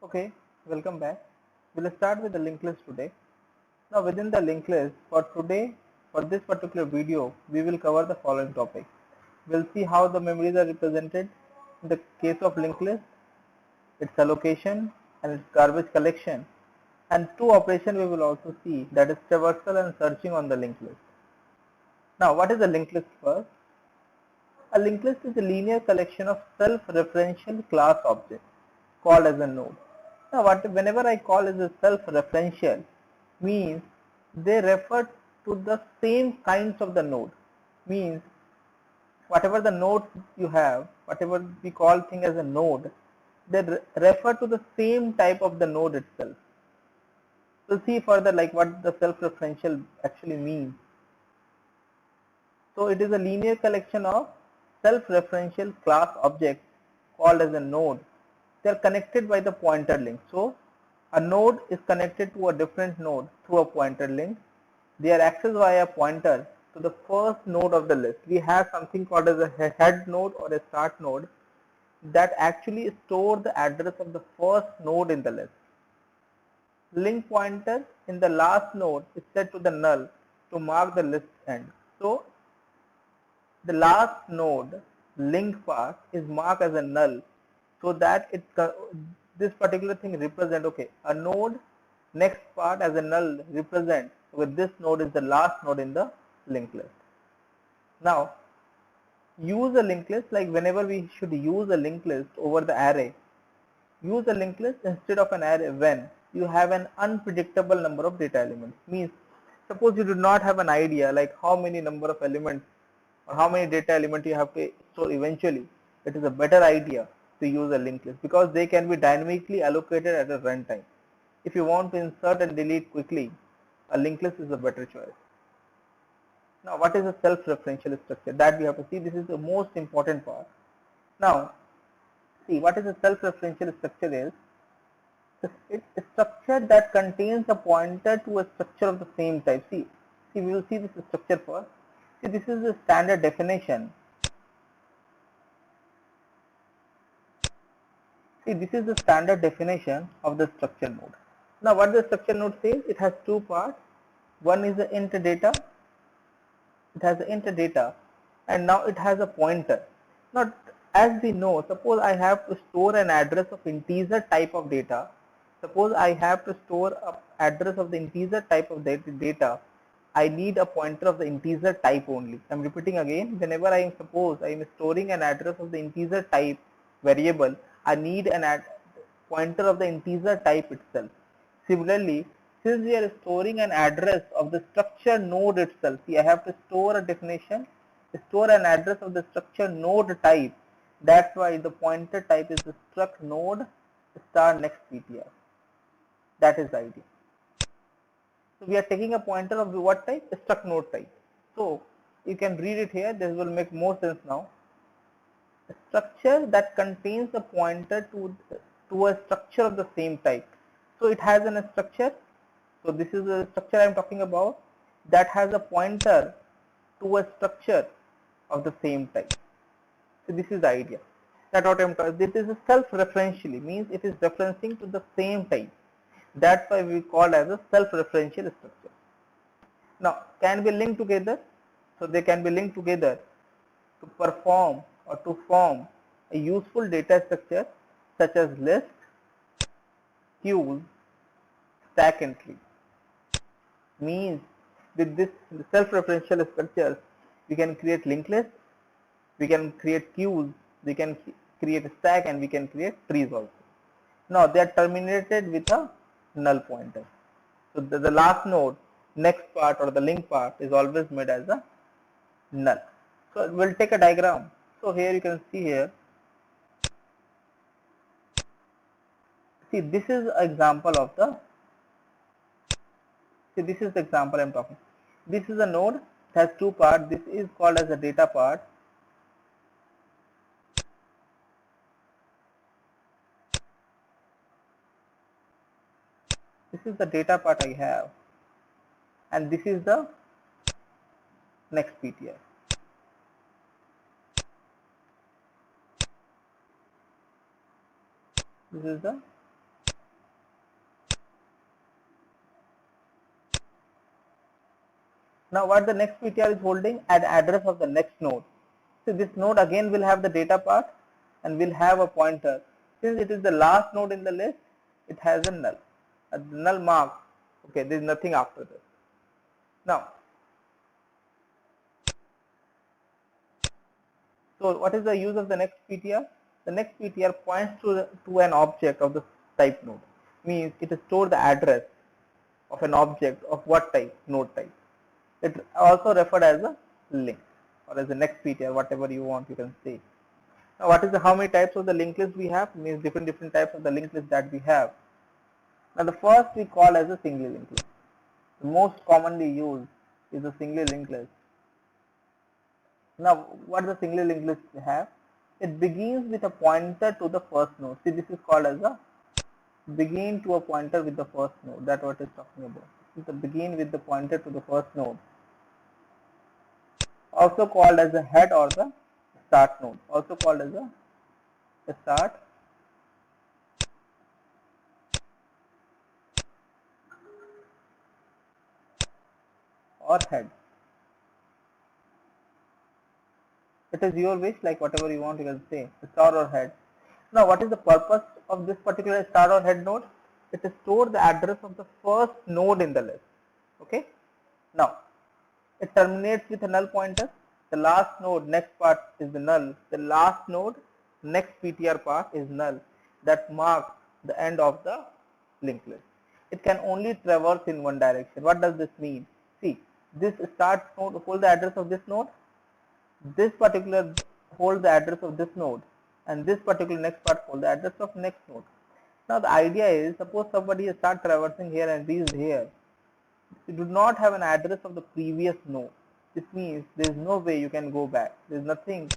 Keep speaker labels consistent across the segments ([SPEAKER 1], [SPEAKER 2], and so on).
[SPEAKER 1] Okay, welcome back. We'll start with the linked list today. Now within the linked list for today, for this particular video, we will cover the following topics. We'll see how the memories are represented in the case of linked list, its allocation and its garbage collection, and two operations we will also see, that is traversal and searching on the linked list. Now what is a linked list first? A linked list is a linear collection of self-referential class objects called as a node. Now whenever I call as a self-referential means they refer to the same kinds of the node. Means whatever the node you have, whatever we call thing as a node, they refer to the same type of the node itself. We'll see further like what the self-referential actually means. So it is a linear collection of self-referential class objects called as a node. They are connected by the pointer link. So a node is connected to a different node through a pointer link. They are accessed via a pointer to the first node of the list. We have something called as a head node or a start node that actually store the address of the first node in the list. Link pointer in the last node is set to the null to mark the list end. So the last node link part is marked as a null so that this particular thing represent a node next part as a null represent this node is the last node in the linked list. Now use a linked list, like whenever we should use a linked list over the array, use a linked list instead of an array when you have an unpredictable number of data elements. Means suppose you do not have an idea like how many number of elements or how many data elements you have to store eventually. It is a better idea to use a linked list because they can be dynamically allocated at a runtime. If you want to insert and delete quickly, a linked list is a better choice. Now what is a self-referential structure? That we have to see. This is the most important part. Now see what is a self-referential structure is. It's a structure that contains a pointer to a structure of the same type. See we will see this structure first. See, this is the standard definition. See, this is the standard definition of the structure node. Now, what the structure node says, it has two parts. One is the int data. It has the int data, and now it has a pointer. Now, as we know, suppose I have to store an address of integer type of data. Suppose I have to store an address of the integer type of data. I need a pointer of the integer type only. I am repeating again, whenever I am storing an address of the integer type variable, I need an pointer of the integer type itself. Similarly, since we are storing an address of the structure node itself, see I have to store a definition, store an address of the structure node type. That's why the pointer type is the struct node star next ptr. That is the idea. So we are taking a pointer of what type? A struct node type. So you can read it here. This will make more sense now. A structure that contains a pointer to a structure of the same type. So it has a structure. So this is the structure I am talking about that has a pointer to a structure of the same type. So this is the idea. That what I am talking. This is a self-referentially, means it is referencing to the same type. That's why we call as a self-referential structure. Now can be linked together. So they can be linked together to perform or to form a useful data structure such as list, queues, stack and tree. Means with this self-referential structures we can create linked lists, we can create queues, we can create a stack, and we can create trees also. Now they are terminated with a null pointer. So the last node, next part or the link part is always made as a null. So we'll take a diagram. So here you can see here. See this is an example of the. See this is the example I am talking. This is a node. It has two parts. This is called as a data part. This is the data part I have, and this is the next ptr. This is the Now what the next PTR is holding? An address of the next node. So this node again will have the data part and will have a pointer. Since it is the last node in the list, it has a null. A null mark. Okay, there is nothing after this. Now, so what is the use of the next PTR? The next PTR points to an object of the type node. Means it stores the address of an object of what type? Node type. It also referred as a link or as a next PTR, whatever you want, you can say. Now, what is how many types of the linked list we have? Means different types of the linked list that we have. Now, the first we call as a single linked list. The most commonly used is a single linked list. Now, what the single linked list have? It begins with a pointer to the first node. See, this is called as a begin to a pointer with the first node. That's what it's talking about. This is the begin with the pointer to the first node. Also called as a head or the start node. Also called as a start or head. It is your wish, like whatever you want you can say, star or head. Now what is the purpose of this particular star or head node? It is store the address of the first node in the list. Okay. Now it terminates with a null pointer. The last node next part is the null. The last node next PTR part is null. That marks the end of the linked list. It can only traverse in one direction. What does this mean? See, this start node hold the address of this node. This particular holds the address of this node, and this particular next part holds the address of next node. Now the idea is, suppose somebody start traversing here and reaches here, you do not have an address of the previous node. This means there is no way you can go back. There is nothing,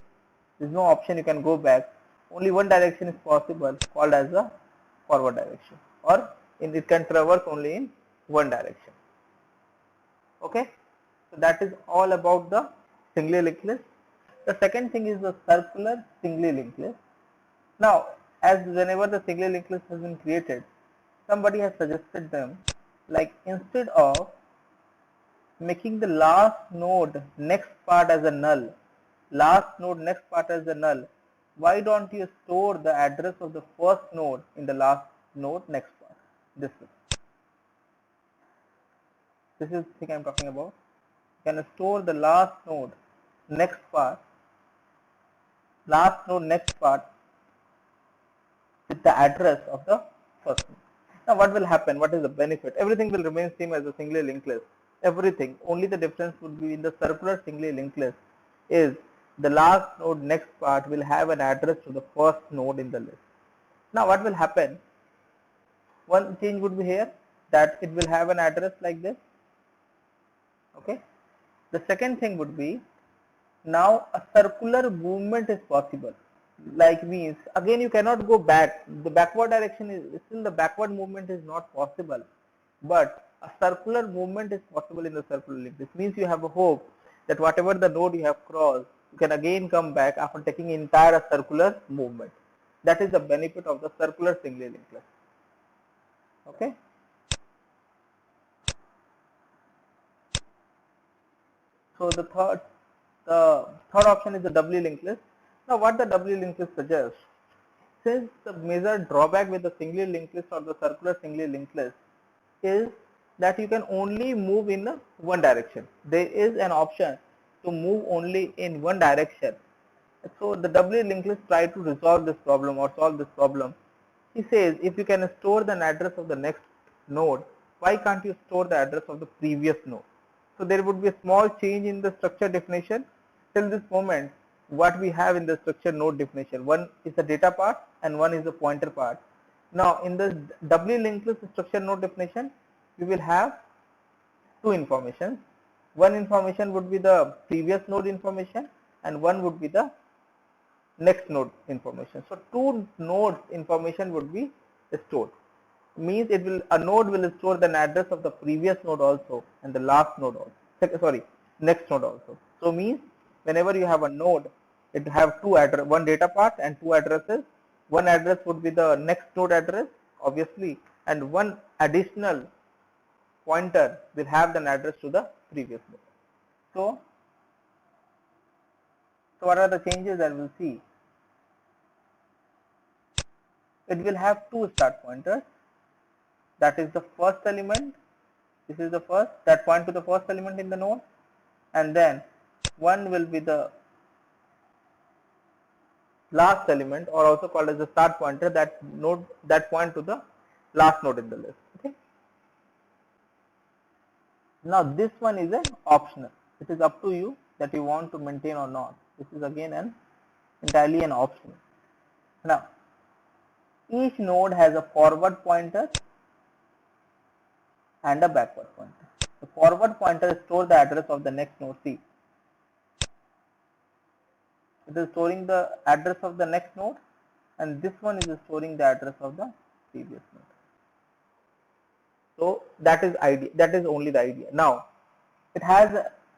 [SPEAKER 1] there is no option you can go back. Only one direction is possible, called as the forward direction, or it can traverse only in one direction. Okay, so that is all about the singly linked list. The second thing is the circular singly linked list. Now, as whenever the singly linked list has been created, somebody has suggested them, like instead of making the last node next part as a null, why don't you store the address of the first node in the last node next part? This is the thing I am talking about. You can store the last node next part with the address of the first node. Now what will happen? What is the benefit? Everything will remain same as a singly linked list. Everything. Only the difference would be in the circular singly linked list is the last node next part will have an address to the first node in the list. Now what will happen? One change would be here, that it will have an address like this. Okay. The second thing would be, now a circular movement is possible. Like means again you cannot go back. The backward direction is still, the backward movement is not possible, but a circular movement is possible in the circular link. This means you have a hope that whatever the node you have crossed, you can again come back after taking entire circular movement. That is the benefit of the circular singly linked list. Okay. So the third option is the doubly linked list. Now what the doubly linked list suggests, since the major drawback with the singly linked list or the circular singly linked list is that you can only move in one direction. There is an option to move only in one direction. So the doubly linked list try to resolve this problem or solve this problem. He says, if you can store the address of the next node, why can't you store the address of the previous node? So there would be a small change in the structure definition. Till this moment, what we have in the structure node definition, one is the data part and one is the pointer part. Now in the doubly linked list structure node definition, we will have two information. One information would be the previous node information and one would be the next node information. So two nodes information would be stored. Means it will, a node will store the address of the previous node also and the last node also, next node also. So means whenever you have a node, it have two address, one data part and two addresses. One address would be the next node address obviously, and one additional pointer will have the address to the previous node. So what are the changes that we'll see? It will have two start pointers. That is the first element. This is the first that point to the first element in the node, and then one will be the last element, or also called as the start pointer, that node that point to the last node in the list. Okay. Now this one is an optional. It is up to you that you want to maintain or not. This is again an entirely an option. Now each node has a forward pointer and a backward pointer. The forward pointer stores the address of the next node. See, it is storing the address of the next node, and this one is storing the address of the previous node. So that is idea. That is only the idea. Now it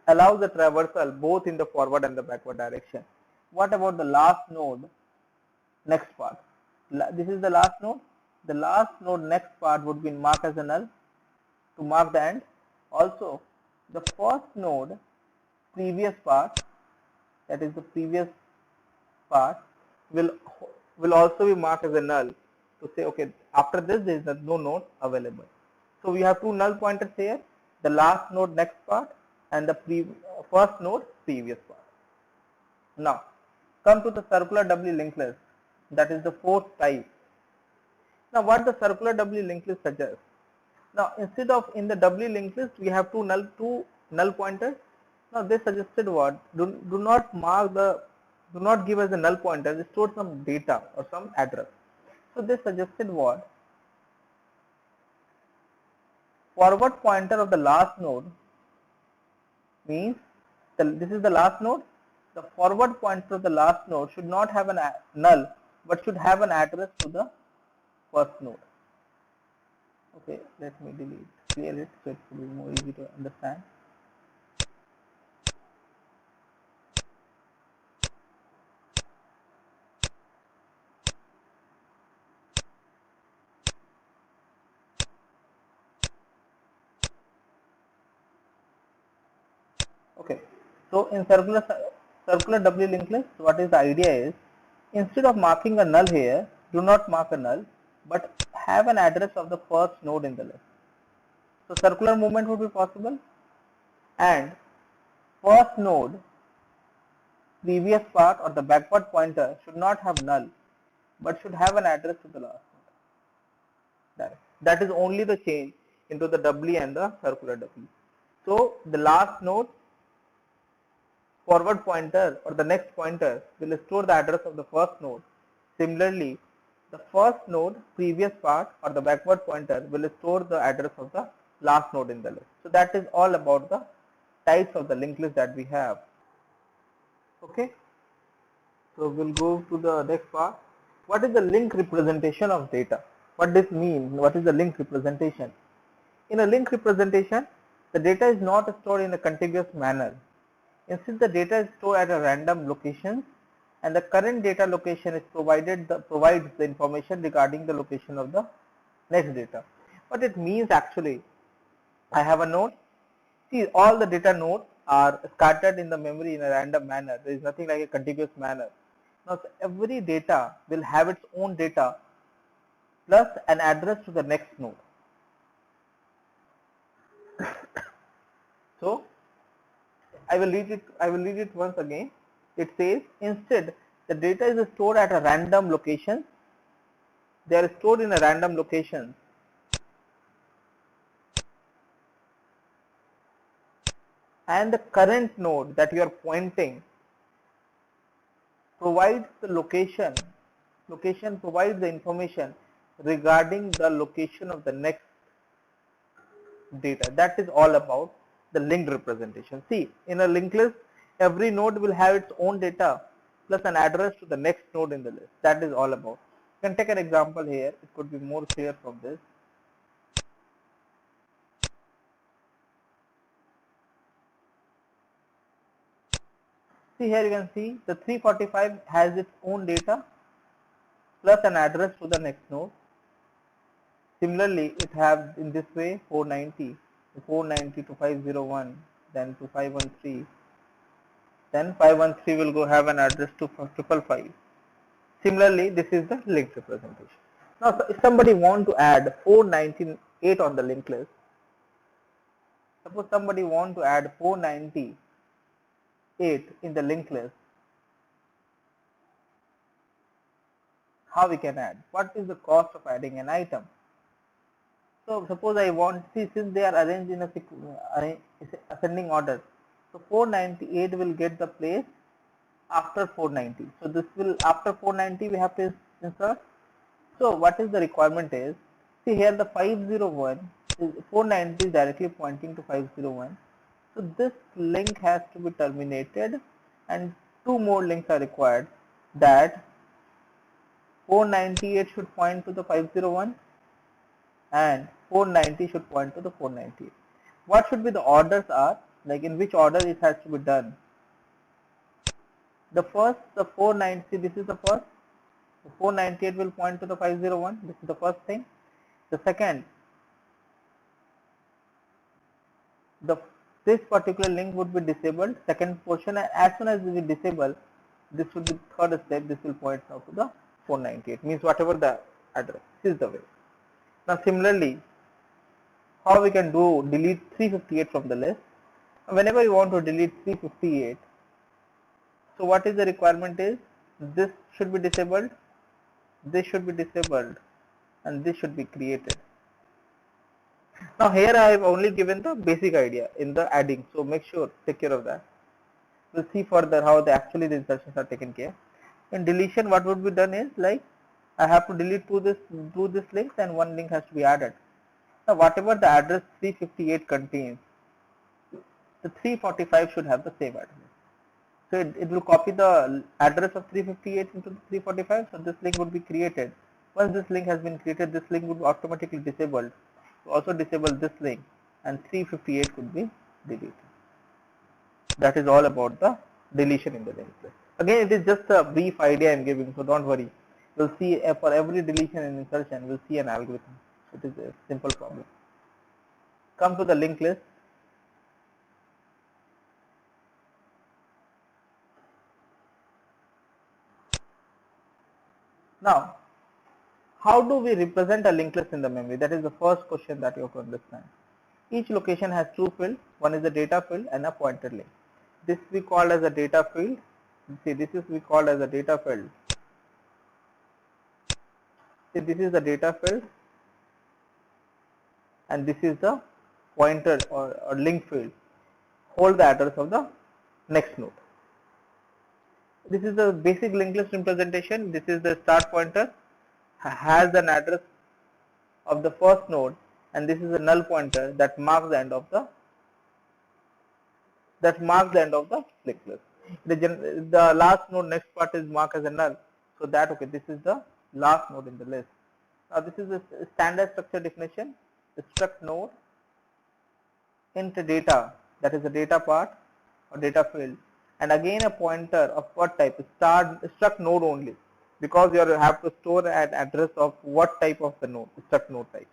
[SPEAKER 1] allows the traversal both in the forward and the backward direction. What about the last node next part? This is the last node. The last node next part would be marked as a null to mark the end. Also the first node previous part, that is the previous part, will also be marked as a null to say, okay, after this there is no node available. So we have two null pointers here, the last node next part and the first node previous part. Now come to the circular doubly linked list, that is the fourth type. Now what the circular doubly linked list suggests? Now instead of in the doubly linked list we have two null pointers. Now they suggested what? Do not give us a null pointer, they store some data or some address. So they suggested what? Forward pointer of the last node means this is the last node. The forward pointer of the last node should not have a null but should have an address to the first node. Okay, let me clear it so it will be more easy to understand. Okay, so in circular doubly linked list, what is the idea is, instead of marking a null here, do not mark a null but have an address of the first node in the list. So circular movement would be possible, and first node previous part or the backward pointer should not have null but should have an address to the last node. That is only the change into the doubly and the circular doubly. So the last node forward pointer or the next pointer will store the address of the first node. Similarly, the first node previous part or the backward pointer will store the address of the last node in the list. So that is all about the types of the linked list that we have. Okay, so we'll go to the next part. What is the link representation of data? What does this mean? What is the link representation? In a link representation, the data is not stored in a contiguous manner. Instead, the data is stored at a random location, and the current data location is provides the information regarding the location of the next data. What it means actually, I have a node. See, all the data nodes are scattered in the memory in a random manner. There is nothing like a contiguous manner. Now, so every data will have its own data plus an address to the next node. So I will read it once again. It says, instead the data is stored at a random location. They are stored in a random location. And the current node that you are pointing provides the location provides the information regarding the location of the next data. That is all about the linked representation. See, in a linked list, every node will have its own data plus an address to the next node in the list. That is all about. You can take an example here. It could be more clear from this. See, here you can see the 345 has its own data plus an address to the next node. Similarly, it has in this way 490 to 501. then to 513, then 513 will go have an address to 555. Similarly, this is the linked representation. Now, if somebody want to add 498 on the linked list, suppose somebody want to add 498 in the linked list, how we can add? What is the cost of adding an item? So suppose I want, see, since they are arranged in a ascending order, so 498 will get the place after 490. So this will, after 490 we have to insert. So what is the requirement is, see here the 501 is 490 is directly pointing to 501. So this link has to be terminated and two more links are required, that 498 should point to the 501 and 490 should point to the 498. What should be the orders are, like in which order it has to be done? The first, the 490, this is the first, the 498 will point to the 501, this is the first thing. The second, this particular link would be disabled, second portion, and as soon as we disable, this would be third step, this will point now to the 498, means whatever the address, this is the way. Now similarly, how we can do delete 358 from the list? Whenever you want to delete 358, so what is the requirement is, this should be disabled, this should be disabled, and this should be created. Now here I have only given the basic idea in the adding, so make sure, take care of that. We'll see further how actually the insertions are taken care. In deletion, what would be done is, like, I have to delete two this links and one link has to be added. Now whatever the address 358 contains, the 345 should have the same address. So it will copy the address of 358 into the 345, so this link would be created. Once this link has been created, this link would be automatically disabled. So also disable this link and 358 could be deleted. That is all about the deletion in the linked list. Again, it is just a brief idea I am giving, so don't worry. We'll see for every deletion and insertion, we'll see an algorithm. It is a simple problem. Come to the linked list. Now, how do we represent a linked list in the memory? That is the first question that you have to understand. Each location has two fields. One is a data field and a pointer link. This we call as a data field. See, this is we call as a data field. See, this is the data field and this is the pointer or link field. Hold the address of the next node. This is the basic linked list representation. This is the start pointer, has an address of the first node, and this is a null pointer that marks the end of the linked list. The last node next part is marked as a null, so that, okay, this is the last node in the list. Now this is a standard structure definition. The struct node int data, that is the data part or data field, and again a pointer of what type, struct node only, because you have to store an address of what type of the node, struct node type.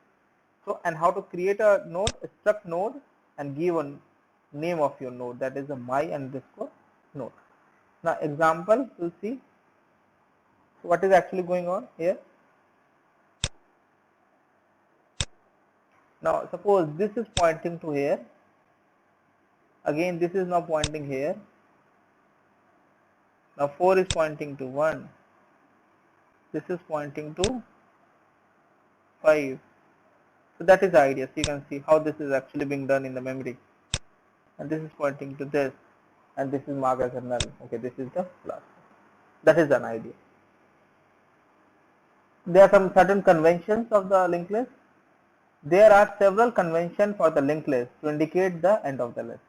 [SPEAKER 1] So, and how to create a node, struct node, and give a name of your node, that is a my underscore node. Now example, we'll see what is actually going on here. Now suppose this is pointing to here, again this is now pointing here. Now 4 is pointing to 1, this is pointing to 5. So that is the idea. So you can see how this is actually being done in the memory. And this is pointing to this, and this is marked as a null. Okay, this is the last. That is an idea. There are some certain conventions of the linked list. There are several conventions for the linked list to indicate the end of the list.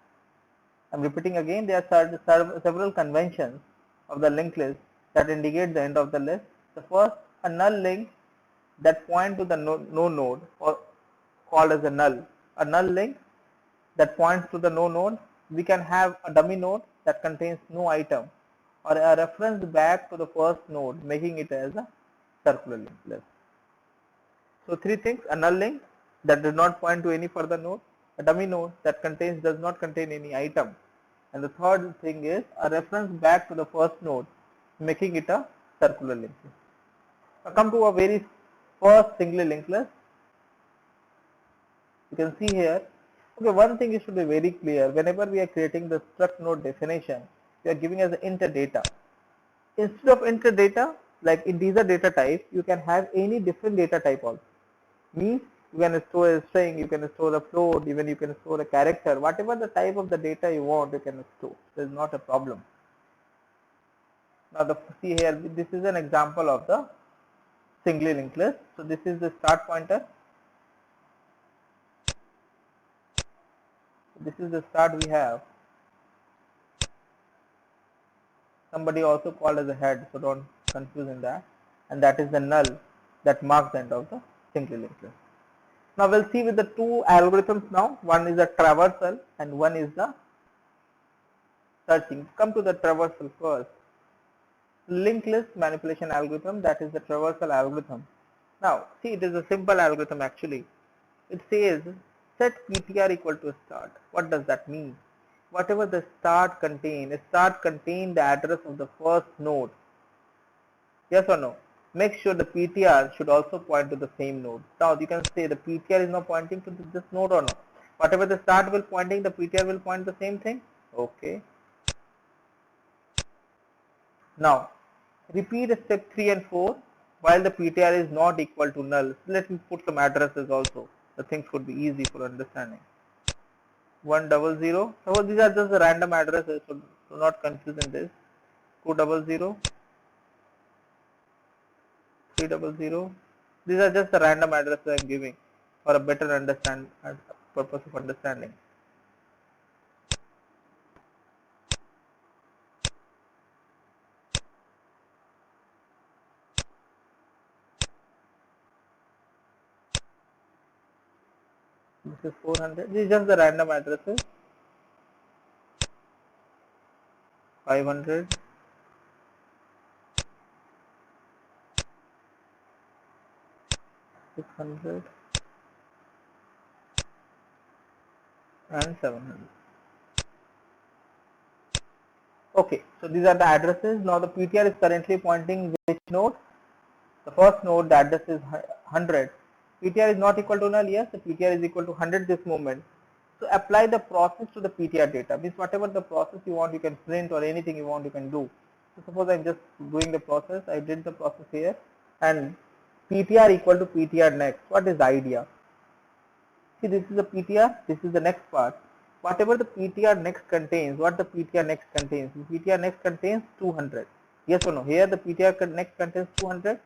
[SPEAKER 1] I am repeating again, there are several conventions of the linked list that indicate the end of the list. The first, a null link that point to the no node, or called as a null. A null link that points to the no node. We can have a dummy node that contains no item, or a reference back to the first node, making it as a circular linked list. So three things: a null link that does not point to any further node, a dummy node that contains does not contain any item. And the third thing is a reference back to the first node, making it a circular linked list. Now come to a very first singly linked list. You can see here. Okay, one thing you should be very clear. Whenever we are creating the struct node definition, we are giving as int data. Instead of int data, like integer data type, you can have any different data type also. Means you can store a string, you can store a float, even you can store a character. Whatever the type of the data you want, you can store. There is not a problem. Now see here, this is an example of the singly linked list. So this is the start pointer. This is the start we have. Somebody also called as a head, so don't confuse in that. And that is the null that marks the end of the singly linked list. Now we'll see with the two algorithms now. One is the traversal and one is the searching. Come to the traversal first. Linked list manipulation algorithm, that is the traversal algorithm. Now see, it is a simple algorithm actually. It says set ptr equal to start. What does that mean? Whatever the start contain the address of the first node. Yes or no? Make sure the ptr should also point to the same node. Now you can say the ptr is now pointing to this node or no. Whatever the start will pointing, the ptr will point the same thing. Okay. Now repeat step 3 and 4 while the ptr is not equal to null. So let me put some addresses also. The things could be easy for understanding. 100. So these are just the random addresses, so do not confuse in this. 200, 300. These are just the random addresses I am giving for a better purpose of understanding. This is 400. These are just the random addresses. 500. 600 and 700. Okay, so these are the addresses. Now the ptr is currently pointing which node? The first node, the address is 100. ptr is not equal to null. Yes, the ptr is equal to 100 this moment. So apply the process to the ptr data. Means whatever the process you want, you can print, or anything you want, you can do. So suppose I'm just doing the process. I did the process here, and ptr equal to ptr next. What is the idea? See, this is the ptr. This is the next part. Whatever the ptr next contains, what the ptr next contains? The ptr next contains 200. Yes or no? Here the ptr next contains 200.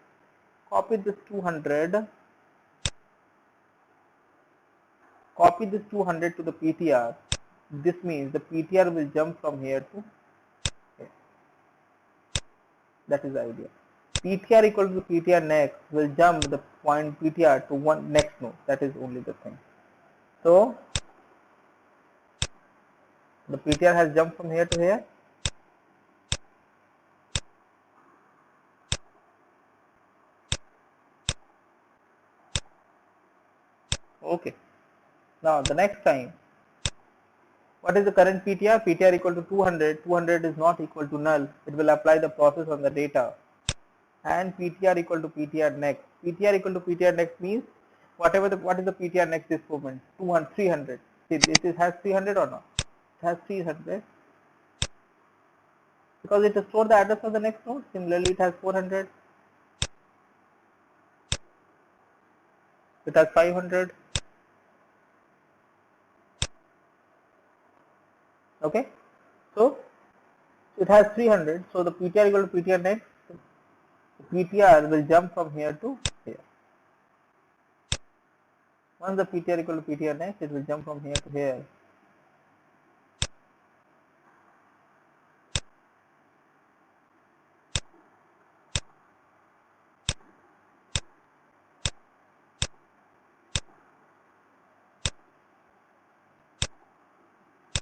[SPEAKER 1] Copy this 200. Copy this 200 to the ptr. This means the ptr will jump from here to here. That is the idea. ptr equal to ptr next will jump the point ptr to one next node. That is only the thing. So the ptr has jumped from here to here. Okay. Now the next time, what is the current ptr? ptr equal to 200. 200 is not equal to null. It will apply the process on the data. And ptr equal to ptr next. ptr equal to ptr next means what is the ptr next this moment? 200, 300. See, it has 300 or not? It has 300 because it stores the address of the next node. Similarly, it has 400. It has 500. Okay, so it has 300. So the ptr equal to ptr next. The ptr will jump from here to here. Once the ptr equal to ptr next, it will jump from here to here.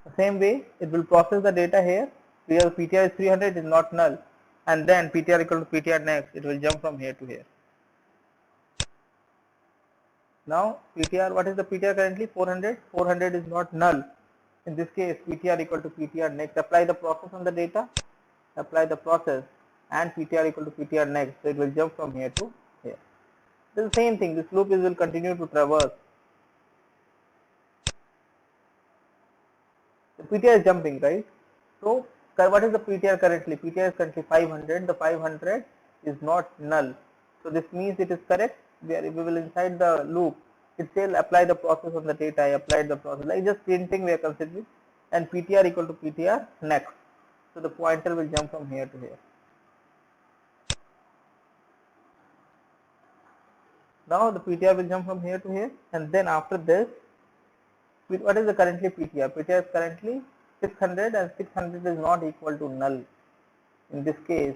[SPEAKER 1] The same way, it will process the data here. Here ptr is 300, is not null, and then ptr equal to ptr next, it will jump from here to here. Now PTR, what is the PTR currently? 400. 400 is not null. In this case, PTR equal to PTR next. Apply the process on the data. Apply the process and PTR equal to PTR next. So it will jump from here to here. This is the same thing. This loop will continue to traverse. The PTR is jumping, right? So what is the PTR currently? PTR is currently 500. The 500 is not null. So this means it is correct. We will inside the loop. It will apply the process on the data. I applied the process. Like just printing we are considering, and PTR equal to PTR next. So the pointer will jump from here to here. Now the PTR will jump from here to here, and then after this, what is the currently PTR? PTR is currently 600, and 600 is not equal to null. In this case,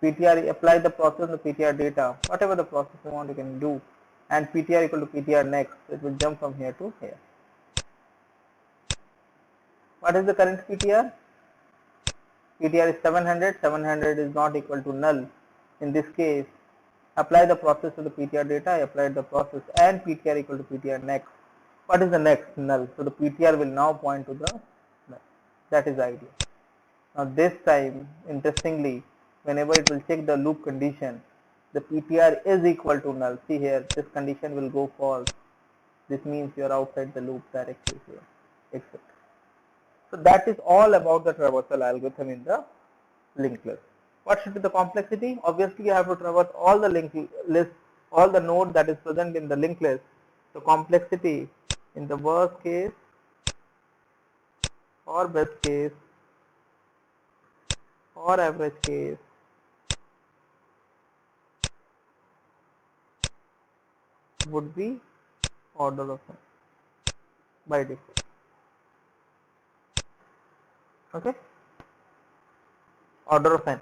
[SPEAKER 1] PTR, apply the process on the PTR data, whatever the process you want you can do, and PTR equal to PTR next. So it will jump from here to here. What is the current PTR? PTR is 700. 700 is not equal to null. In this case, apply the process to the PTR data. I applied the process and PTR equal to PTR next. What is the next? Null. So the PTR will now point to the null. That is the idea. Now this time, interestingly, whenever it will check the loop condition, the PTR is equal to null. See here, this condition will go false. This means you are outside the loop directly here, etc. So that is all about the traversal algorithm in the linked list. What should be the complexity? Obviously, you have to traverse all the linked list, all the node that is present in the linked list. So complexity in the worst case or best case or average case would be order of n by default. Okay, order of n.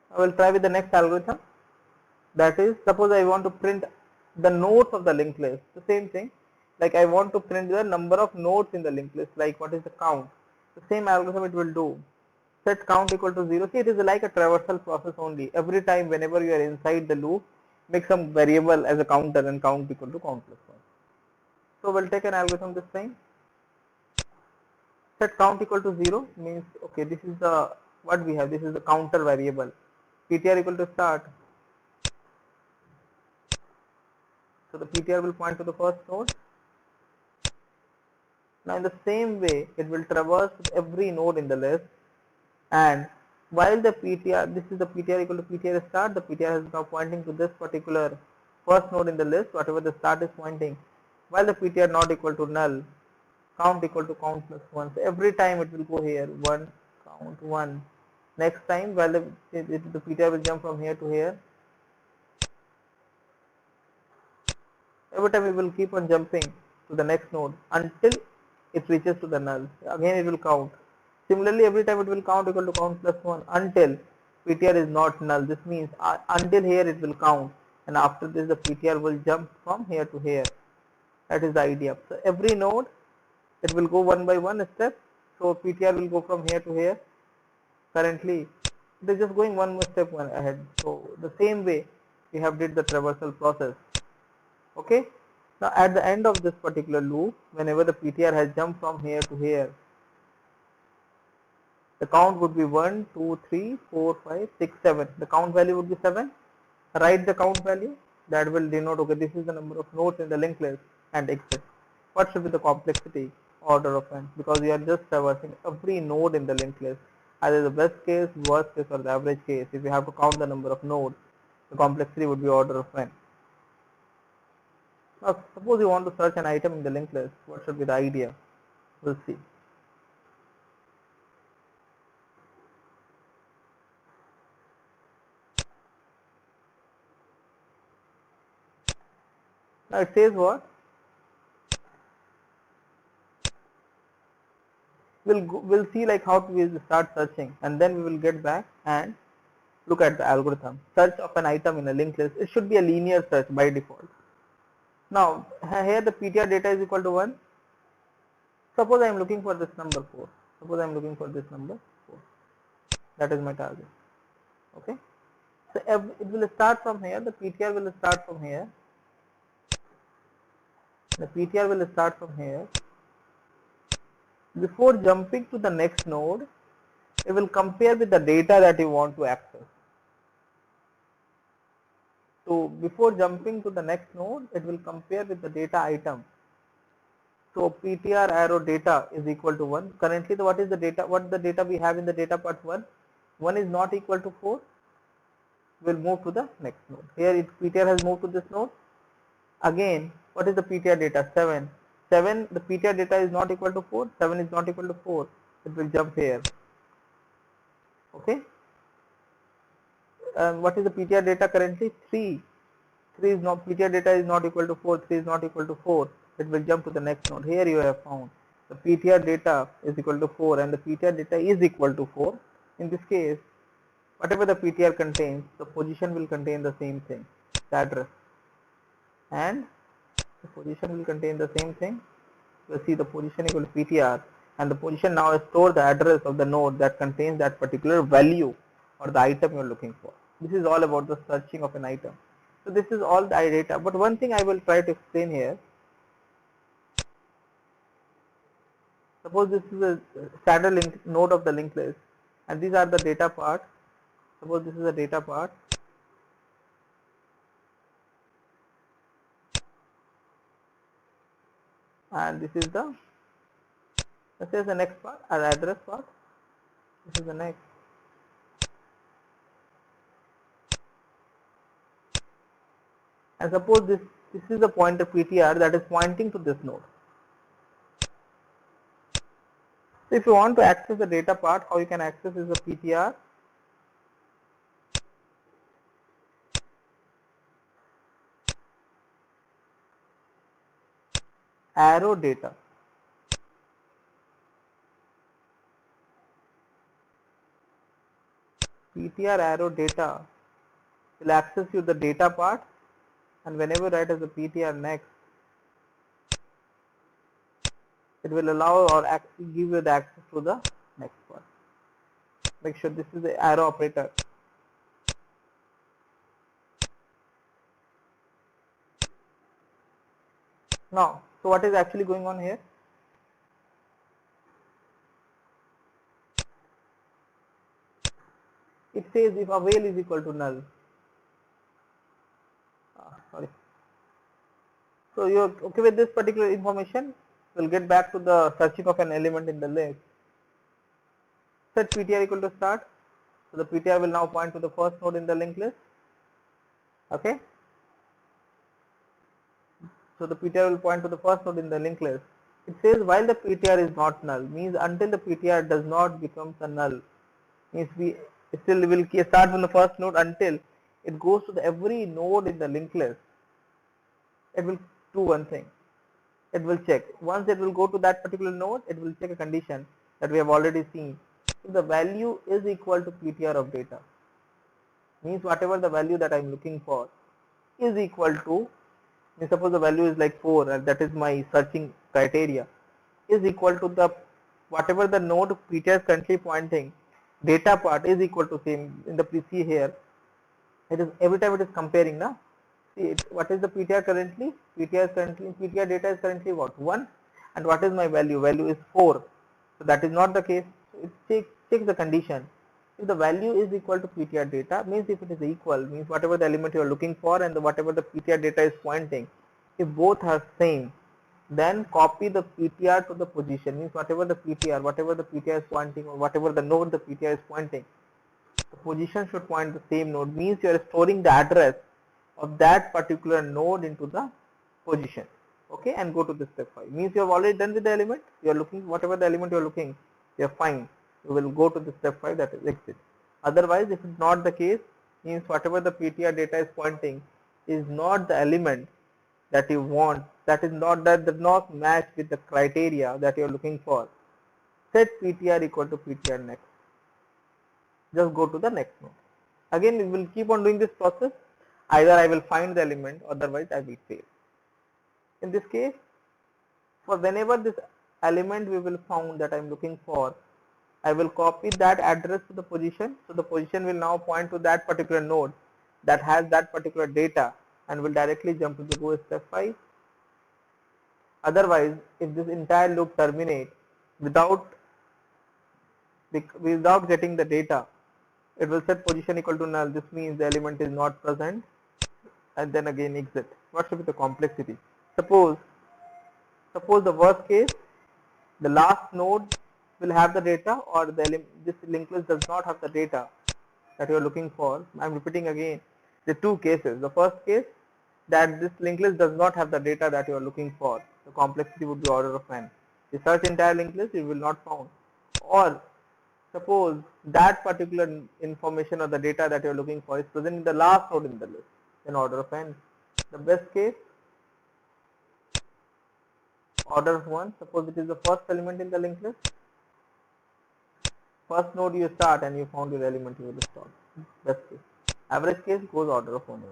[SPEAKER 1] I will try with the next algorithm. That is, suppose I want to print the nodes of the linked list. The same thing, like I want to print the number of nodes in the linked list, like what is the count. The same algorithm it will do. Set count equal to 0. See, it is like a traversal process only. Every time whenever you are inside the loop, make some variable as a counter and count equal to count plus 1. So we'll take an algorithm this time. Set count equal to 0 means, okay, this is the what we have. This is the counter variable. PTR equal to start. So the PTR will point to the first node. Now in the same way, it will traverse every node in the list, and while the PTR, this is the PTR equal to PTR start, the PTR is now pointing to this particular first node in the list, whatever the start is pointing, while the PTR not equal to null, count equal to count plus 1. So every time it will go here, 1, count 1. Next time, while the PTR will jump from here to here, every time it will keep on jumping to the next node until it reaches to the null. Again it will count. Similarly, every time it will count equal to count plus 1 until PTR is not null. This means until here it will count, and after this the PTR will jump from here to here. That is the idea. So every node it will go one by one step. So PTR will go from here to here. Currently it is just going one more step ahead. So the same way we have did the traversal process. Okay. Now at the end of this particular loop, whenever the PTR has jumped from here to here, the count would be 1, 2, 3, 4, 5, 6, 7. The count value would be 7. Write the count value. That will denote, okay, this is the number of nodes in the linked list, and exit. What should be the complexity? Order of n, because you are just traversing every node in the linked list, either the best case, worst case, or the average case. If you have to count the number of nodes, the complexity would be order of n. Now suppose you want to search an item in the linked list, what should be the idea? We'll see. Now it says what? We'll see like how to start searching, and then we will get back and look at the algorithm. Search of an item in a linked list. It should be a linear search by default. Now here the PTR data is equal to 1. Suppose I am looking for this number 4. Suppose I am looking for this number 4. That is my target. Okay. So it will start from here. The PTR will start from here. The PTR will start from here. Before jumping to the next node, it will compare with the data that you want to access. So before jumping to the next node, it will compare with the data item. So PTR arrow data is equal to 1. Currently, what is the data? What the data we have in the data part 1? 1 is not equal to 4. We'll move to the next node. Here PTR has moved to this node. Again, what is the PTR data? 7. 7, the PTR data is not equal to 4. 7 is not equal to 4. It will jump here. Okay. What is the PTR data currently? 3. 3 is not, PTR data is not equal to 4. 3 is not equal to 4. It will jump to the next node. Here you have found the PTR data is equal to 4 and the PTR data is equal to 4. In this case, whatever the PTR contains, the position will contain the same thing, the address, and the position will contain the same thing. You see the position equal to PTR, and the position now store the address of the node that contains that particular value or the item you are looking for. This is all about the searching of an item. So this is all the data, but one thing I will try to explain here. Suppose this is a standard link node of the linked list, and these are the data part. Suppose this is a data part, and this is the, let's say, the next part, or address part. This is the next. And suppose this is the pointer PTR that is pointing to this node. So if you want to access the data part, how you can access is the PTR arrow data. PTR arrow data will access you the data part, and whenever you write as a PTR next, it will allow or give you the access to the next part. Make sure this is the arrow operator. Now, so what is actually going on here? It says if avail is equal to null. Sorry. So you're okay with this particular information? We'll get back to the searching of an element in the list. Set PTR equal to start. So the PTR will now point to the first node in the linked list. Okay. So the PTR will point to the first node in the linked list. It says while the PTR is not null, means until the PTR does not become a null, means we still will start from the first node until it goes to every node in the linked list. It will do one thing. It will check. Once it will go to that particular node, it will check a condition that we have already seen. If the value is equal to PTR of data, means whatever the value that I am looking for is equal to, suppose the value is like 4, and that is my searching criteria, is equal to the whatever the node PTR is currently pointing, data part is equal to same in the PC here. It is every time it is comparing now. See what is the PTR currently? PTR data is currently what? 1, and what is my value? Value is 4. So that is not the case. So it checks the condition. If the value is equal to PTR data, means if it is equal, means whatever the element you are looking for and whatever the PTR data is pointing, if both are same, then copy the PTR to the position, means whatever the PTR is pointing, or whatever the node the PTR is pointing, the position should point the same node, means you are storing the address of that particular node into the position. Okay, and go to the step 5, means you have already done with the element, you are looking whatever the element you are looking, you are fine. You will go to the step 5, that is exit. Otherwise, if it's not the case, means whatever the PTR data is pointing is not the element that you want, that does not match with the criteria that you are looking for. Set PTR equal to PTR next. Just go to the next node. Again, we will keep on doing this process. Either I will find the element, otherwise I will fail. In this case, for whenever this element we will found that I am looking for, I will copy that address to the position. So the position will now point to that particular node that has that particular data and will directly jump to the go step 5. Otherwise, if this entire loop terminates without getting the data, it will set position equal to null. This means the element is not present, and then again exit. What should be the complexity? Suppose the worst case, the last node will have the data, or this linked list does not have the data that you are looking for. I am repeating again the two cases. The first case, that this linked list does not have the data that you are looking for. The complexity would be order of n. You search entire linked list, you will not found. Or suppose that particular information or the data that you are looking for is present in the last node in the list, in order of n. The best case, order of 1. Suppose it is the first element in the linked list. First node you start and you found your element, you will stop. Best case. Average case goes order of 1 only.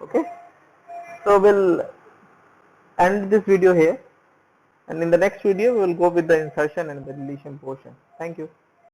[SPEAKER 1] Okay, so we'll end this video here, and in the next video we will go with the insertion and the deletion portion. Thank you.